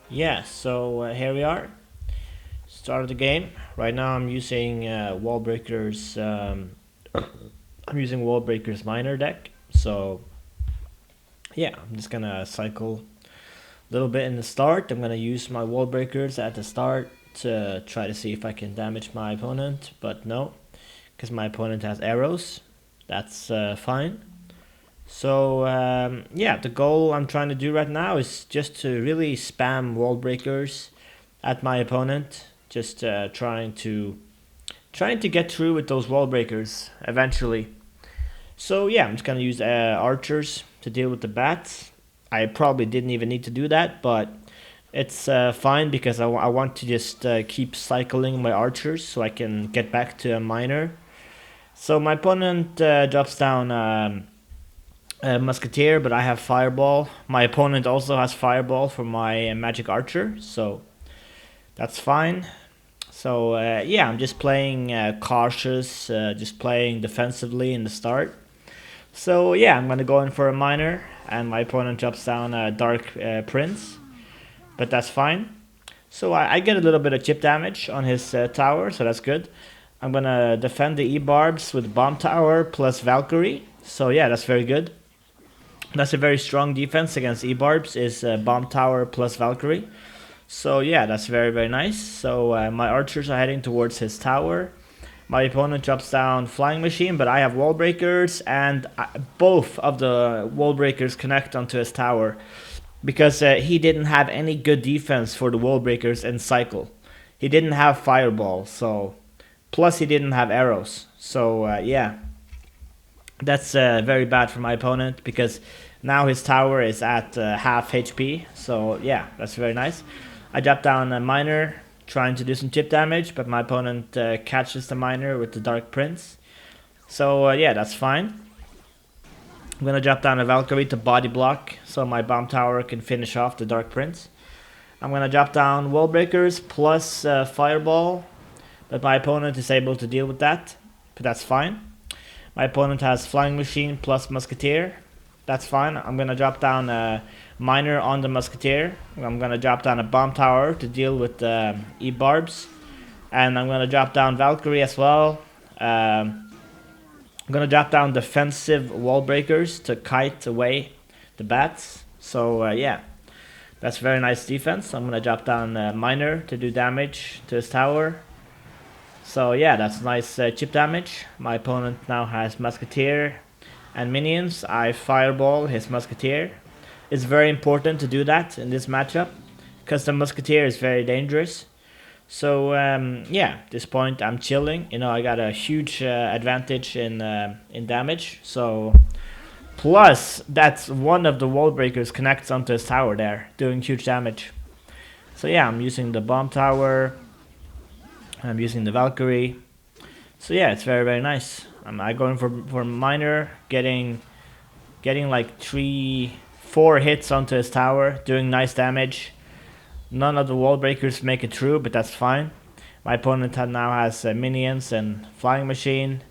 Yeah, so here we are. Start of the game. Right now I'm using Wall Breaker's. I'm using Wall Breaker's minor deck. So yeah, I'm just gonna cycle a little bit in the start. I'm gonna use my Wall Breakers at the start to try to see if I can damage my opponent, but no, because my opponent has arrows. That's fine. So yeah, the goal I'm trying to do right now is just to really spam Wall Breakers at my opponent, just trying to get through with those wall breakers eventually. So yeah, I'm just gonna use archers to deal with the bats. I probably didn't even need to do that, but it's fine because I want to just keep cycling my archers so I can get back to a miner. So my opponent drops down a musketeer, but I have fireball. My opponent also has fireball for my magic archer, so that's fine. So yeah, I'm just playing cautious, just playing defensively in the start. So yeah, I'm gonna go in for a miner, and my opponent drops down a dark prince, but that's fine. So I get a little bit of chip damage on his tower, so that's good. I'm gonna defend the E-barbs with bomb tower plus Valkyrie. So yeah, that's very good. That's a very strong defense against E-barbs is bomb tower plus Valkyrie. So yeah, that's very nice. So my archers are heading towards his tower. My opponent drops down flying machine, but I have wall breakers, and both of the wall breakers connect onto his tower because he didn't have any good defense for the wall breakers in cycle. He didn't have fireball, so plus he didn't have arrows. So yeah, that's very bad for my opponent because now his tower is at half HP. So yeah, that's very nice. I drop down a miner trying to do some chip damage, but my opponent catches the miner with the Dark Prince. So yeah, that's fine. I'm gonna drop down a Valkyrie to body block so my bomb tower can finish off the Dark Prince. I'm gonna drop down wall breakers plus fireball, but my opponent is able to deal with that, but that's fine. My opponent has flying machine plus musketeer. That's fine. I'm gonna drop down a miner on the musketeer. I'm gonna drop down a bomb tower to deal with e-barbs, and I'm gonna drop down Valkyrie as well. I'm gonna drop down defensive wall breakers to kite away the bats. So yeah, that's very nice defense. I'm gonna drop down miner to do damage to his tower. So yeah, that's nice chip damage. My opponent now has musketeer and minions. I fireball his musketeer. It's very important to do that in this matchup because the musketeer is very dangerous. So yeah, at this point I'm chilling. You know, I got a huge advantage in damage. So plus that's one of the wall breakers connects onto his tower there, doing huge damage. So yeah, I'm using the bomb tower. I'm using the Valkyrie. So yeah, it's very nice. I'm going for miner, getting like 4 hits onto his tower, doing nice damage. None of the wall breakers make it through, but that's fine. My opponent now has minions and flying machine,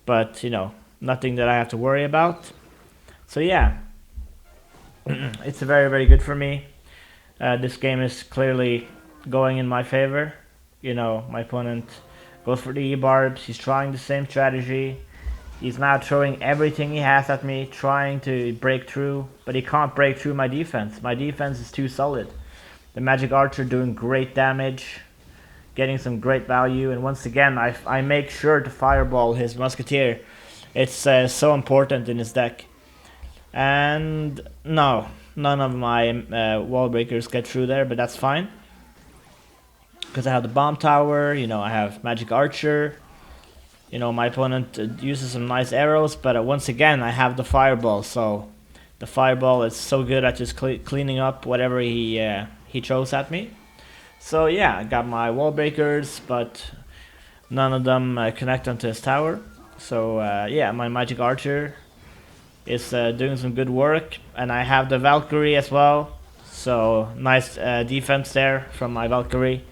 but you know, nothing that I have to worry about. So yeah, it's very good for me. This game is clearly going in my favor. You know, my opponent goes for the E-barbs. He's trying the same strategy. He's now throwing everything he has at me, trying to break through, but he can't break through my defense. My defense is too solid. The Magic Archer doing great damage, getting some great value, and once again, I make sure to fireball his Musketeer. It's so important in his deck. And no, none of my wall breakers get through there, but that's fine. Because I have the Bomb Tower, you know, I have Magic Archer. You know, my opponent uses some nice arrows, but once again, I have the Fireball, so the Fireball is so good at just cleaning up whatever he throws at me. So yeah, I got my wall breakers, but none of them connect onto his tower. So yeah, my Magic Archer is doing some good work, and I have the Valkyrie as well. So nice defense there from my Valkyrie.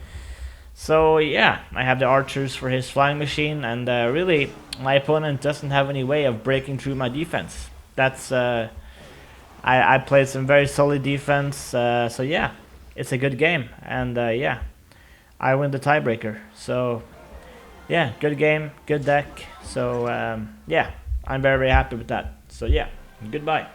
So yeah, I have the archers for his flying machine, and really, my opponent doesn't have any way of breaking through my defense. That's I played some very solid defense. So yeah, it's a good game, and yeah, I win the tiebreaker. So yeah, good game, good deck. So yeah, I'm very very happy with that. So yeah, goodbye.